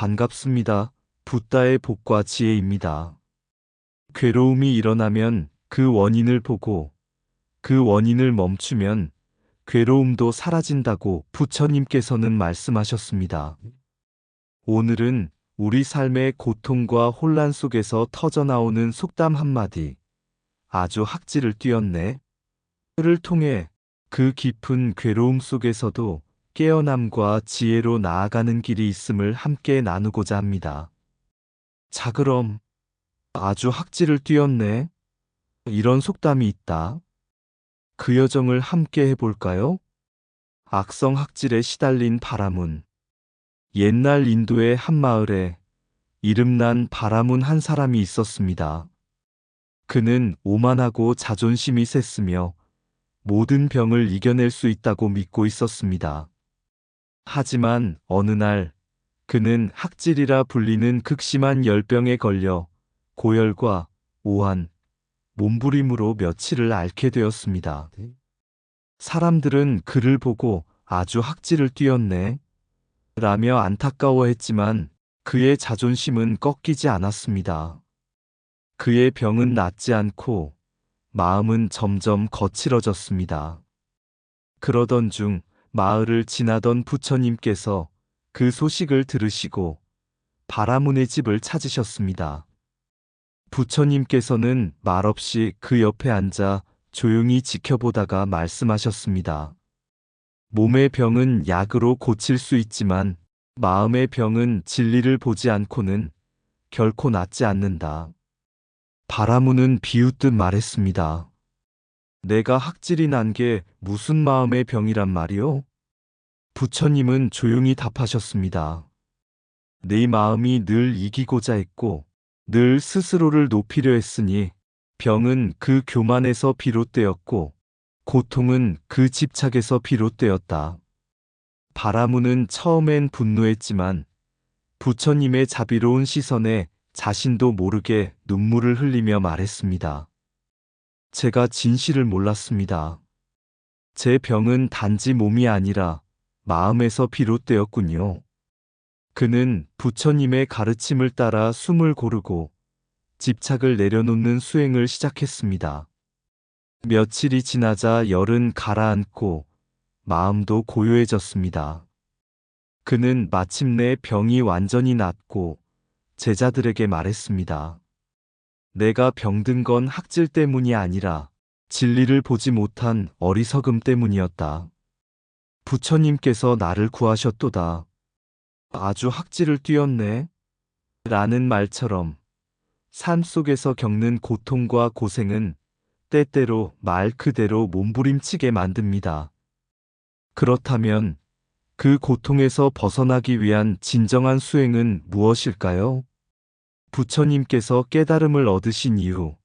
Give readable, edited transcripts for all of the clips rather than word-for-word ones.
반갑습니다. 붓다의 복과 지혜입니다. 괴로움이 일어나면 그 원인을 보고 그 원인을 멈추면 괴로움도 사라진다고 부처님께서는 말씀하셨습니다. 오늘은 우리 삶의 고통과 혼란 속에서 터져나오는 속담 한마디, 아주 학지를 띄었네. 를 통해 그 깊은 괴로움 속에서도 깨어남과 지혜로 나아가는 길이 있음을 함께 나누고자 합니다. 자, 그럼 아주 학지를 띄었네. 이런 속담이 있다. 그 여정을 함께 해볼까요? 악성 학질에 시달린 바라문. 옛날 인도의 한 마을에 이름난 바라문 한 사람이 있었습니다. 그는 오만하고 자존심이 셌으며 모든 병을 이겨낼 수 있다고 믿고 있었습니다. 하지만 어느 날 그는 학질이라 불리는 극심한 열병에 걸려 고열과 오한, 몸부림으로 며칠을 앓게 되었습니다. 사람들은 그를 보고 아주 학질을 띄었네 라며 안타까워했지만 그의 자존심은 꺾이지 않았습니다. 그의 병은 낫지 않고 마음은 점점 거칠어졌습니다. 그러던 중 마을을 지나던 부처님께서 그 소식을 들으시고 바라문의 집을 찾으셨습니다. 부처님께서는 말없이 그 옆에 앉아 조용히 지켜보다가 말씀하셨습니다. 몸의 병은 약으로 고칠 수 있지만 마음의 병은 진리를 보지 않고는 결코 낫지 않는다. 바라문은 비웃듯 말했습니다. 내가 학질이 난 게 무슨 마음의 병이란 말이오? 부처님은 조용히 답하셨습니다. 네 마음이 늘 이기고자 했고 늘 스스로를 높이려 했으니 병은 그 교만에서 비롯되었고 고통은 그 집착에서 비롯되었다. 바라문은 처음엔 분노했지만 부처님의 자비로운 시선에 자신도 모르게 눈물을 흘리며 말했습니다. 제가 진실을 몰랐습니다. 제 병은 단지 몸이 아니라 마음에서 비롯되었군요. 그는 부처님의 가르침을 따라 숨을 고르고 집착을 내려놓는 수행을 시작했습니다. 며칠이 지나자 열은 가라앉고 마음도 고요해졌습니다. 그는 마침내 병이 완전히 낫고 제자들에게 말했습니다. 내가 병든 건 학질 때문이 아니라 진리를 보지 못한 어리석음 때문이었다. 부처님께서 나를 구하셨도다. 아주 학질을 띄었네. 라는 말처럼 삶 속에서 겪는 고통과 고생은 때때로 말 그대로 몸부림치게 만듭니다. 그렇다면 그 고통에서 벗어나기 위한 진정한 수행은 무엇일까요? 부처님께서 깨달음을 얻으신 이후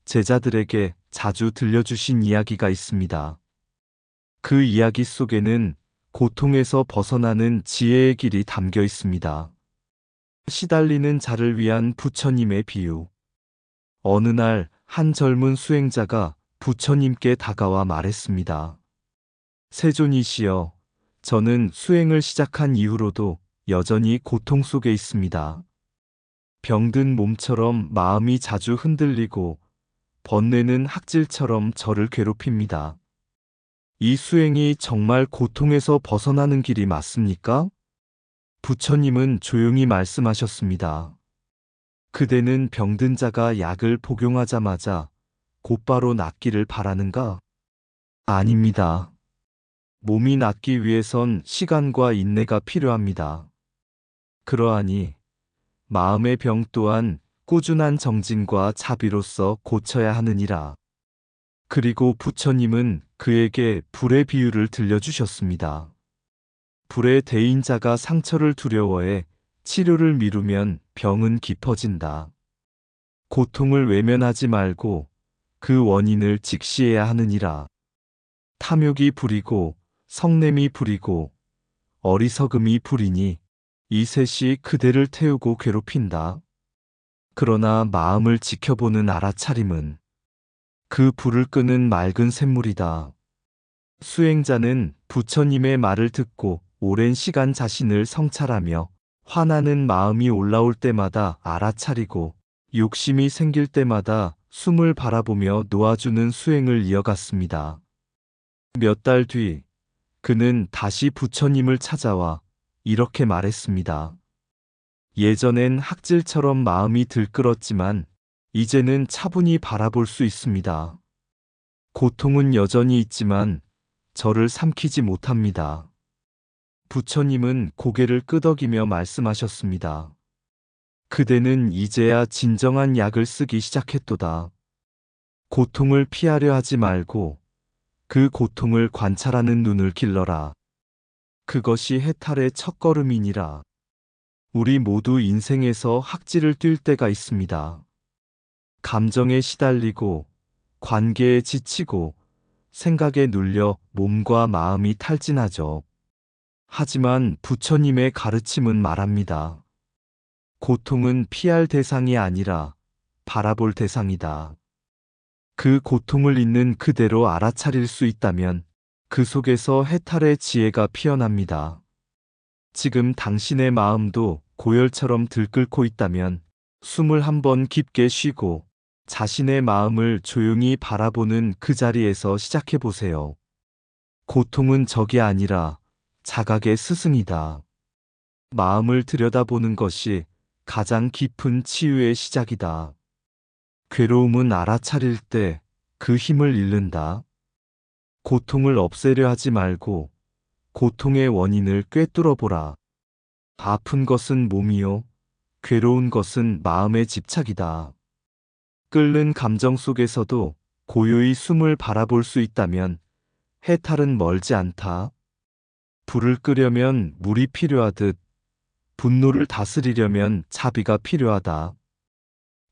제자들에게 자주 들려주신 이야기가 있습니다. 그 이야기 속에는 고통에서 벗어나는 지혜의 길이 담겨 있습니다. 시달리는 자를 위한 부처님의 비유. 어느 날 한 젊은 수행자가 부처님께 다가와 말했습니다. 세존이시여, 저는 수행을 시작한 이후로도 여전히 고통 속에 있습니다. 병든 몸처럼 마음이 자주 흔들리고 번뇌는 학질처럼 저를 괴롭힙니다. 이 수행이 정말 고통에서 벗어나는 길이 맞습니까? 부처님은 조용히 말씀하셨습니다. 그대는 병든 자가 약을 복용하자마자 곧바로 낫기를 바라는가? 아닙니다. 몸이 낫기 위해선 시간과 인내가 필요합니다. 그러하니 마음의 병 또한 꾸준한 정진과 자비로서 고쳐야 하느니라. 그리고 부처님은 그에게 불의 비유를 들려주셨습니다. 불에 데인 자가 상처를 두려워해 치료를 미루면 병은 깊어진다. 고통을 외면하지 말고 그 원인을 직시해야 하느니라. 탐욕이 불이고 성냄이 불이고 어리석음이 불이니 이 셋이 그대를 태우고 괴롭힌다. 그러나 마음을 지켜보는 알아차림은 그 불을 끄는 맑은 샘물이다. 수행자는 부처님의 말을 듣고 오랜 시간 자신을 성찰하며 화나는 마음이 올라올 때마다 알아차리고 욕심이 생길 때마다 숨을 바라보며 놓아주는 수행을 이어갔습니다. 몇 달 뒤, 그는 다시 부처님을 찾아와 이렇게 말했습니다. 예전엔 학질처럼 마음이 들끓었지만 이제는 차분히 바라볼 수 있습니다. 고통은 여전히 있지만 저를 삼키지 못합니다. 부처님은 고개를 끄덕이며 말씀하셨습니다. 그대는 이제야 진정한 약을 쓰기 시작했도다. 고통을 피하려 하지 말고 그 고통을 관찰하는 눈을 길러라. 그것이 해탈의 첫걸음이니라. 우리 모두 인생에서 학질을 뛸 때가 있습니다. 감정에 시달리고 관계에 지치고 생각에 눌려 몸과 마음이 탈진하죠. 하지만 부처님의 가르침은 말합니다. 고통은 피할 대상이 아니라 바라볼 대상이다. 그 고통을 있는 그대로 알아차릴 수 있다면 그 속에서 해탈의 지혜가 피어납니다. 지금 당신의 마음도 고열처럼 들끓고 있다면 숨을 한번 깊게 쉬고 자신의 마음을 조용히 바라보는 그 자리에서 시작해 보세요. 고통은 적이 아니라 자각의 스승이다. 마음을 들여다보는 것이 가장 깊은 치유의 시작이다. 괴로움은 알아차릴 때 그 힘을 잃는다. 고통을 없애려 하지 말고 고통의 원인을 꿰뚫어 보라. 아픈 것은 몸이요. 괴로운 것은 마음의 집착이다. 끓는 감정 속에서도 고요히 숨을 바라볼 수 있다면 해탈은 멀지 않다. 불을 끄려면 물이 필요하듯 분노를 다스리려면 자비가 필요하다.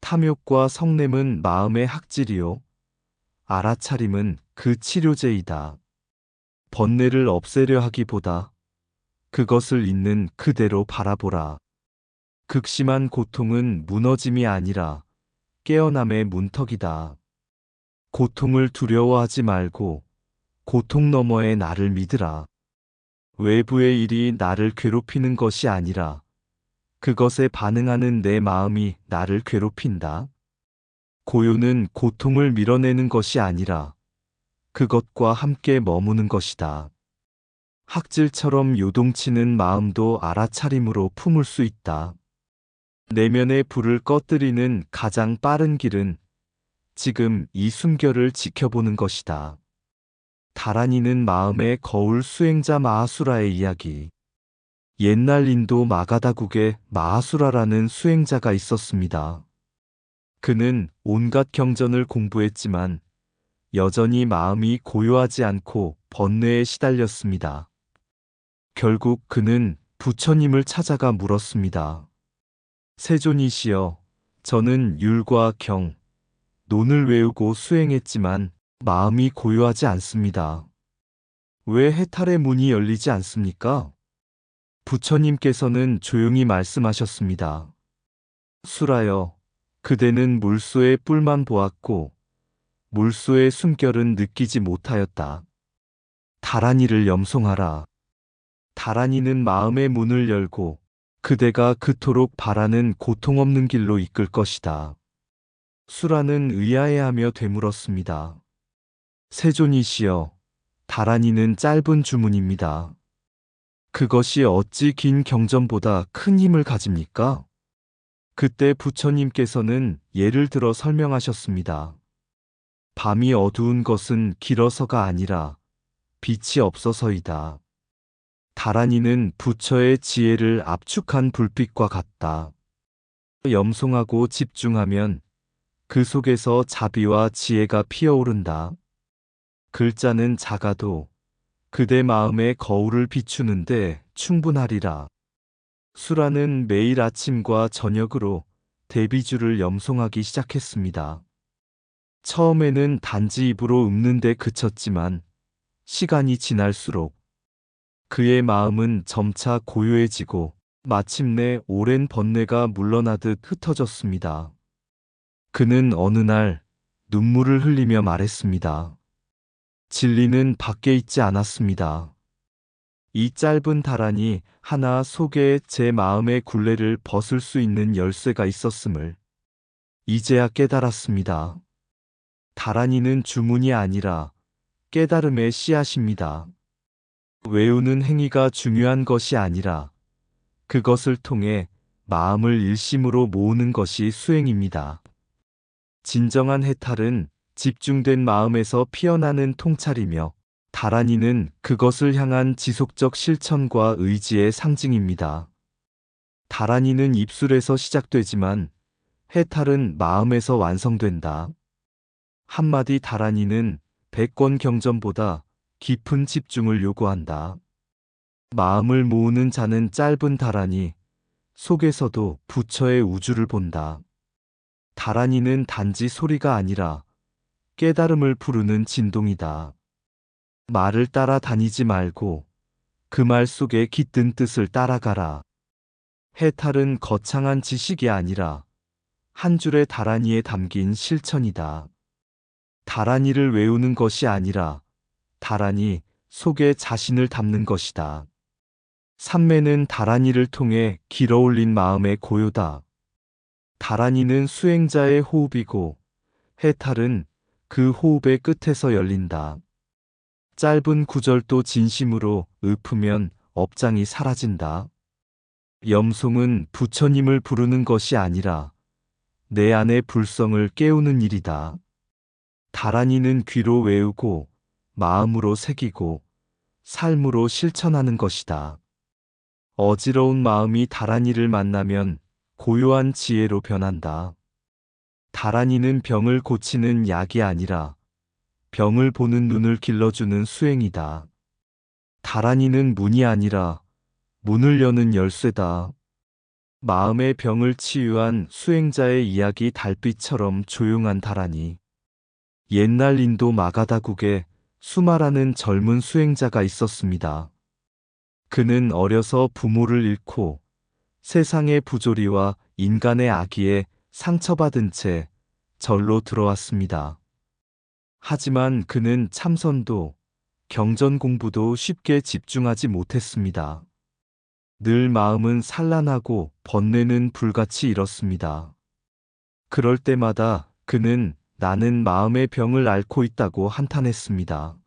탐욕과 성냄은 마음의 학질이요. 알아차림은 그 치료제이다. 번뇌를 없애려 하기보다 그것을 있는 그대로 바라보라. 극심한 고통은 무너짐이 아니라 깨어남의 문턱이다. 고통을 두려워하지 말고 고통 너머의 나를 믿으라. 외부의 일이 나를 괴롭히는 것이 아니라 그것에 반응하는 내 마음이 나를 괴롭힌다. 고요는 고통을 밀어내는 것이 아니라 그것과 함께 머무는 것이다. 학질처럼 요동치는 마음도 알아차림으로 품을 수 있다. 내면의 불을 꺼뜨리는 가장 빠른 길은 지금 이 숨결을 지켜보는 것이다. 다란이는 마음의 거울 수행자 마하수라의 이야기. 옛날 인도 마가다국에 마하수라라는 수행자가 있었습니다. 그는 온갖 경전을 공부했지만 여전히 마음이 고요하지 않고 번뇌에 시달렸습니다. 결국 그는 부처님을 찾아가 물었습니다. 세존이시여, 저는 율과 경, 논을 외우고 수행했지만 마음이 고요하지 않습니다. 왜 해탈의 문이 열리지 않습니까? 부처님께서는 조용히 말씀하셨습니다. 수라여, 그대는 물소의 뿔만 보았고 물소의 숨결은 느끼지 못하였다. 다란이를 염송하라. 다란이는 마음의 문을 열고 그대가 그토록 바라는 고통 없는 길로 이끌 것이다. 수라는 의아해하며 되물었습니다. 세존이시여, 다란이는 짧은 주문입니다. 그것이 어찌 긴 경전보다 큰 힘을 가집니까? 그때 부처님께서는 예를 들어 설명하셨습니다. 밤이 어두운 것은 길어서가 아니라 빛이 없어서이다. 다란이는 부처의 지혜를 압축한 불빛과 같다. 염송하고 집중하면 그 속에서 자비와 지혜가 피어오른다. 글자는 작아도 그대 마음의 거울을 비추는데 충분하리라. 수라는 매일 아침과 저녁으로 대비주를 염송하기 시작했습니다. 처음에는 단지 입으로 읊는데 그쳤지만 시간이 지날수록 그의 마음은 점차 고요해지고 마침내 오랜 번뇌가 물러나듯 흩어졌습니다. 그는 어느 날 눈물을 흘리며 말했습니다. 진리는 밖에 있지 않았습니다. 이 짧은 다란이 하나 속에 제 마음의 굴레를 벗을 수 있는 열쇠가 있었음을 이제야 깨달았습니다. 다란이는 주문이 아니라 깨달음의 씨앗입니다. 외우는 행위가 중요한 것이 아니라 그것을 통해 마음을 일심으로 모으는 것이 수행입니다. 진정한 해탈은 집중된 마음에서 피어나는 통찰이며 다란이는 그것을 향한 지속적 실천과 의지의 상징입니다. 다란이는 입술에서 시작되지만 해탈은 마음에서 완성된다. 한마디 다란이는 100권 경전보다 깊은 집중을 요구한다. 마음을 모으는 자는 짧은 다란이 속에서도 부처의 우주를 본다. 다란이는 단지 소리가 아니라 깨달음을 부르는 진동이다. 말을 따라 다니지 말고 그 말 속에 깃든 뜻을 따라가라. 해탈은 거창한 지식이 아니라 한 줄의 다란이에 담긴 실천이다. 다란이를 외우는 것이 아니라 다란이 속에 자신을 담는 것이다. 삼매는 다란이를 통해 길어올린 마음의 고요다. 다란이는 수행자의 호흡이고 해탈은 그 호흡의 끝에서 열린다. 짧은 구절도 진심으로 읊으면 업장이 사라진다. 염송은 부처님을 부르는 것이 아니라 내 안의 불성을 깨우는 일이다. 다란이는 귀로 외우고 마음으로 새기고 삶으로 실천하는 것이다. 어지러운 마음이 다란이를 만나면 고요한 지혜로 변한다. 다란이는 병을 고치는 약이 아니라 병을 보는 눈을 길러주는 수행이다. 다란이는 문이 아니라 문을 여는 열쇠다. 마음의 병을 치유한 수행자의 이야기 달빛처럼 조용한 다란이. 옛날 인도 마가다국에 수마라는 젊은 수행자가 있었습니다. 그는 어려서 부모를 잃고 세상의 부조리와 인간의 악의에 상처받은 채 절로 들어왔습니다. 하지만 그는 참선도 경전 공부도 쉽게 집중하지 못했습니다. 늘 마음은 산란하고 번뇌는 불같이 일었습니다. 그럴 때마다 그는 나는 마음의 병을 앓고 있다고 한탄했습니다.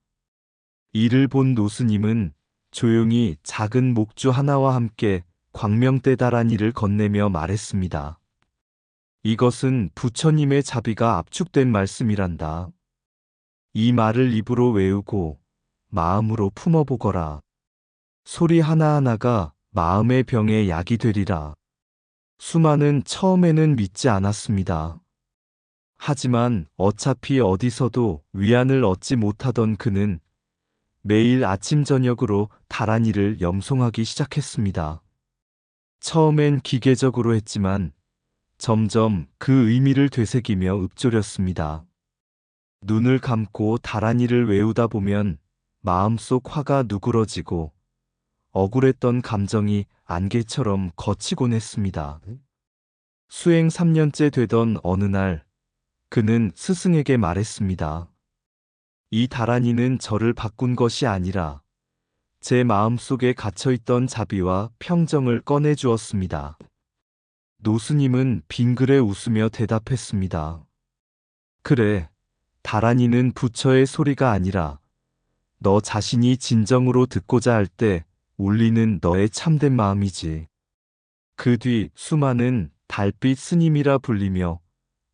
이를 본 노스님은 조용히 작은 목주 하나와 함께 광명대 다란이를 건네며 말했습니다. 이것은 부처님의 자비가 압축된 말씀이란다. 이 말을 입으로 외우고 마음으로 품어보거라. 소리 하나하나가 마음의 병의 약이 되리라. 수마는 처음에는 믿지 않았습니다. 하지만 어차피 어디서도 위안을 얻지 못하던 그는 매일 아침 저녁으로 다란이를 염송하기 시작했습니다. 처음엔 기계적으로 했지만 점점 그 의미를 되새기며 읊조렸습니다. 눈을 감고 다란이를 외우다 보면 마음속 화가 누그러지고 억울했던 감정이 안개처럼 걷히곤 했습니다. 수행 3년째 되던 어느 날 그는 스승에게 말했습니다. 이 다란이는 저를 바꾼 것이 아니라 제 마음속에 갇혀있던 자비와 평정을 꺼내주었습니다. 노스님은 빙그레 웃으며 대답했습니다. 그래, 다란이는 부처의 소리가 아니라 너 자신이 진정으로 듣고자 할 때 울리는 너의 참된 마음이지. 그 뒤 수마는 달빛 스님이라 불리며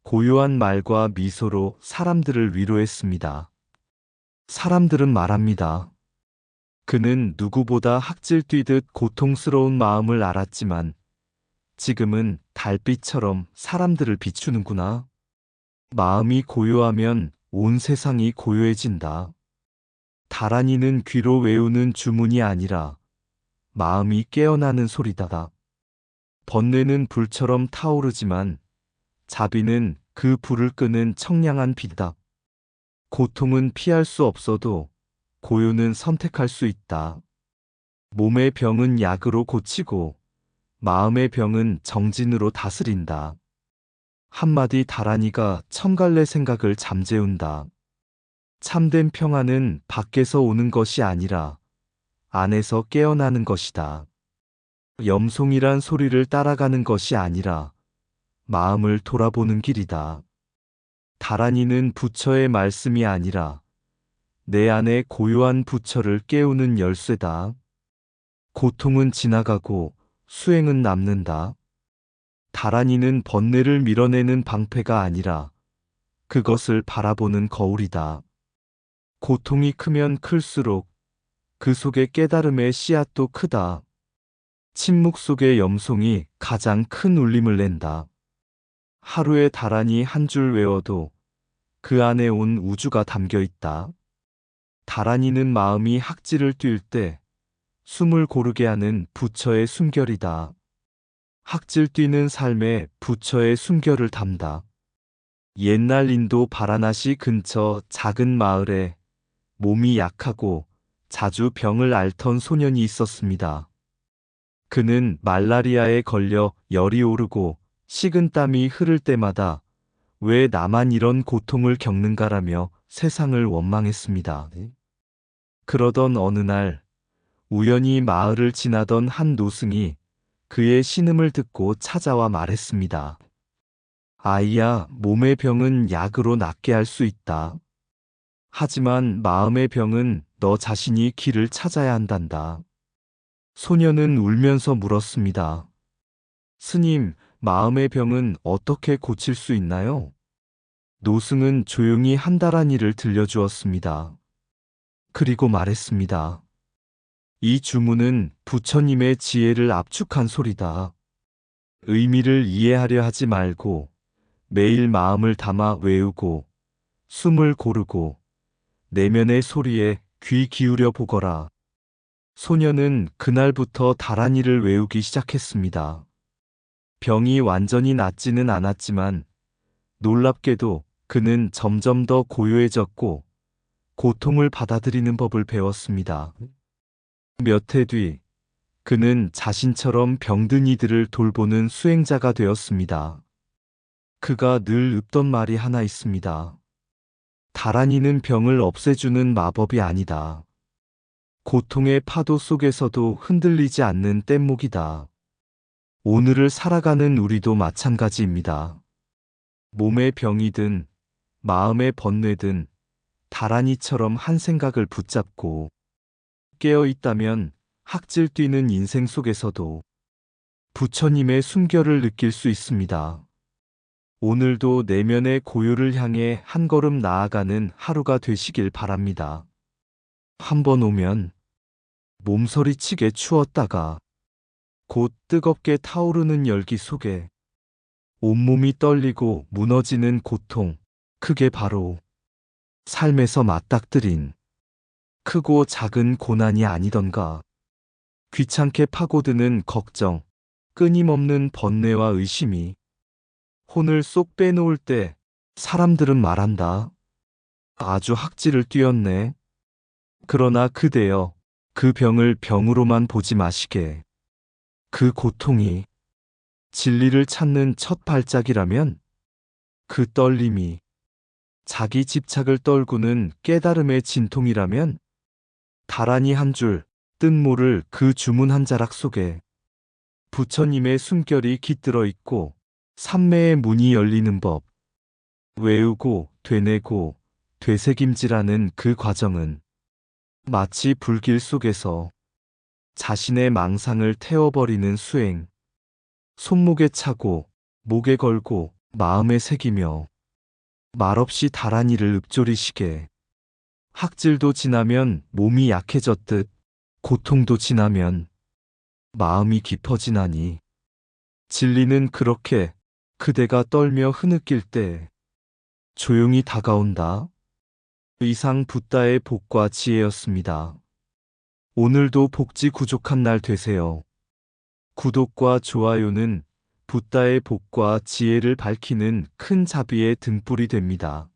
고요한 말과 미소로 사람들을 위로했습니다. 사람들은 말합니다. 그는 누구보다 학질 뛰듯 고통스러운 마음을 알았지만 지금은 달빛처럼 사람들을 비추는구나. 마음이 고요하면 온 세상이 고요해진다. 다란이는 귀로 외우는 주문이 아니라 마음이 깨어나는 소리다. 번뇌는 불처럼 타오르지만 자비는 그 불을 끄는 청량한 빛이다. 고통은 피할 수 없어도 고요는 선택할 수 있다. 몸의 병은 약으로 고치고 마음의 병은 정진으로 다스린다. 한마디 다란이가 천갈래 생각을 잠재운다. 참된 평화는 밖에서 오는 것이 아니라 안에서 깨어나는 것이다. 염송이란 소리를 따라가는 것이 아니라 마음을 돌아보는 길이다. 다란이는 부처의 말씀이 아니라 내 안의 고요한 부처를 깨우는 열쇠다. 고통은 지나가고 수행은 남는다. 다란이는 번뇌를 밀어내는 방패가 아니라 그것을 바라보는 거울이다. 고통이 크면 클수록 그 속의 깨달음의 씨앗도 크다. 침묵 속의 염송이 가장 큰 울림을 낸다. 하루에 다란이 한 줄 외워도 그 안에 온 우주가 담겨 있다. 다란이는 마음이 학지를 뛸 때 숨을 고르게 하는 부처의 숨결이다. 학질 뛰는 삶에 부처의 숨결을 담다. 옛날 인도 바라나시 근처 작은 마을에 몸이 약하고 자주 병을 앓던 소년이 있었습니다. 그는 말라리아에 걸려 열이 오르고 식은땀이 흐를 때마다 왜 나만 이런 고통을 겪는가라며 세상을 원망했습니다. 그러던 어느 날 우연히 마을을 지나던 한 노승이 그의 신음을 듣고 찾아와 말했습니다. 아이야, 몸의 병은 약으로 낫게 할 수 있다. 하지만 마음의 병은 너 자신이 길을 찾아야 한단다. 소녀는 울면서 물었습니다. 스님, 마음의 병은 어떻게 고칠 수 있나요? 노승은 조용히 한다란이를 들려주었습니다. 그리고 말했습니다. 이 주문은 부처님의 지혜를 압축한 소리다. 의미를 이해하려 하지 말고 매일 마음을 담아 외우고 숨을 고르고 내면의 소리에 귀 기울여 보거라. 소녀는 그날부터 다란이를 외우기 시작했습니다. 병이 완전히 낫지는 않았지만 놀랍게도 그는 점점 더 고요해졌고 고통을 받아들이는 법을 배웠습니다. 몇 해 뒤 그는 자신처럼 병든 이들을 돌보는 수행자가 되었습니다. 그가 늘 읊던 말이 하나 있습니다. 다란이는 병을 없애주는 마법이 아니다. 고통의 파도 속에서도 흔들리지 않는 뗏목이다. 오늘을 살아가는 우리도 마찬가지입니다. 몸의 병이든 마음의 번뇌든 다란이처럼 한 생각을 붙잡고 깨어 있다면 학질 뛰는 인생 속에서도 부처님의 숨결을 느낄 수 있습니다. 오늘도 내면의 고요를 향해 한 걸음 나아가는 하루가 되시길 바랍니다. 한 번 오면 몸서리치게 추웠다가 곧 뜨겁게 타오르는 열기 속에 온몸이 떨리고 무너지는 고통, 그게 바로 삶에서 맞닥뜨린 크고 작은 고난이 아니던가. 귀찮게 파고드는 걱정, 끊임없는 번뇌와 의심이 혼을 쏙 빼놓을 때 사람들은 말한다. 아주 학질을 뛰었네. 그러나 그대여, 그 병을 병으로만 보지 마시게. 그 고통이 진리를 찾는 첫 발짝이라면 그 떨림이 자기 집착을 떨구는 깨달음의 진통이라면 다란이 한 줄, 뜬모를 그 주문 한 자락 속에 부처님의 숨결이 깃들어 있고 삼매의 문이 열리는 법, 외우고 되뇌고 되새김질하는 그 과정은 마치 불길 속에서 자신의 망상을 태워버리는 수행, 손목에 차고 목에 걸고 마음에 새기며 말없이 다란이를 읊조리시게. 학질도 지나면 몸이 약해졌듯 고통도 지나면 마음이 깊어지나니 진리는 그렇게 그대가 떨며 흐느낄 때 조용히 다가온다. 이상 붓다의 복과 지혜였습니다. 오늘도 복지 구족한 날 되세요. 구독과 좋아요는 붓다의 복과 지혜를 밝히는 큰 자비의 등불이 됩니다.